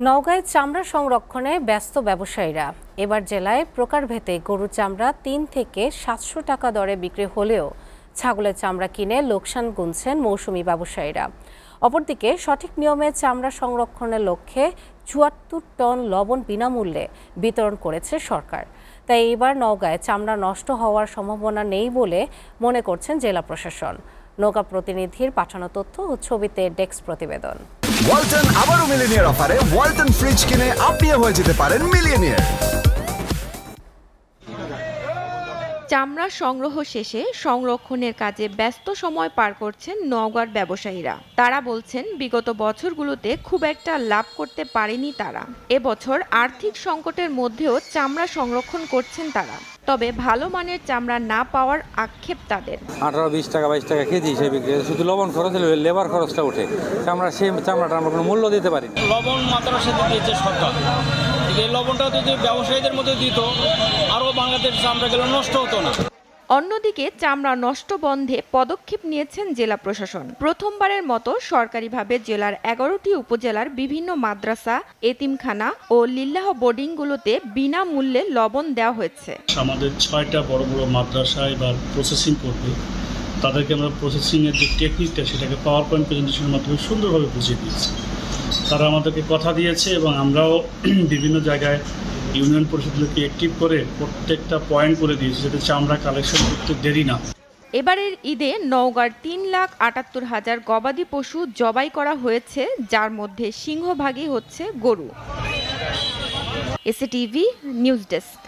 নওগাঁয় চামড়া সংরক্ষণে ব্যস্ত ব্যবসায়ীরা। এবার জেলায় প্রকারভেদে গরুর চামড়া ৩ থেকে ৭০০ টাকা দরে বিক্রি হলেও ছাগলের চামড়া কিনে লোকসান গুনছেন মৌসুমি ব্যবসায়ীরা। অপরদিকে সঠিক নিয়মে চামড়া সংরক্ষণের লক্ষ্যে ৭৪ টন লবণ বিনামূল্যে বিতরণ করেছে সরকার। তাই এবার নওগাঁয় চামড়া নষ্ট হওয়ার সম্ভাবনা নেই বলে মনে করছেন জেলা প্রশাসন। নওগাঁ প্রতিনিধির পাঠানো তথ্য ও ছবিতে ডেস্ক প্রতিবেদন। ওয়ালটন আবারও মিলিয়নিয়ার অফারে ওয়ালটন ফ্রিজ কিনে আপনিও হয়ে যেতে পারেন মিলিয়নিয়ার। চামড়া সংগ্রহ শেষে সংরক্ষণের কাজে ব্যস্ত সময় পার করছেন নওগাঁর ব্যবসায়ীরা। তারা বলছেন বিগত বছরগুলোতে খুব একটা লাভ করতে পারেনি তারা। এবছর আর্থিক সংকটের মধ্যেও চামড়া সংরক্ষণ করছেন তারা। তবে ভালো মানের চামড়া না পাওয়ার আক্ষেপ তাদের। 18-20 টাকা 22 টাকা কেজি হিসেবে বিক্রি, শুধু লবণ খরচ হলে লেবার খরচটা ওঠে। সেই চামড়াটা আমরা কোনো মূল্য দিতে পারি। লবণ মাত্রার সাথে দিয়েছে সরকার, এই লবণটা যদি ব্যবসায়ীদের মধ্যে দিত আরও বাংলাদেশ চামড়াগুলো নষ্ট হতো না। অন্যদিকে চামড়া নষ্ট বন্ধে পদক্ষেপ নিয়েছেন জেলা প্রশাসন। প্রথমবারের মতো সরকারিভাবে জেলার 11টি উপজেলার বিভিন্ন মাদ্রাসা, এতিমখানা ও লিল্লাহ বোর্ডিংগুলোতে বিনামূল্যে লবণ দেওয়া হয়েছে। আমাদের 6টা বড় বড় মাদ্রাসায় বা প্রসেসিং করবে, তাদেরকে আমরা প্রসেসিংয়ের যে টেকনিকটা সেটাকে পাওয়ার পয়েন্ট প্রেজেন্টেশনের মাধ্যমে সুন্দরভাবে বুঝিয়ে দিয়েছি। তারা আমাদেরকে কথা দিয়েছে এবং আমরাও বিভিন্ন জায়গায় ইউনিয়ন পরিষদগুলোকে অ্যাক্টিভ করে প্রত্যেকটা পয়েন্ট করে দিয়েছি যাতে চামড়া কালেকশন করতে দেরি না। এবারের ঈদে নওগাঁর 3,78,000 গবাদি পশু জবাই করা হয়েছে, যার মধ্যে সিংহভাগই হচ্ছে গরু। SATV news desk.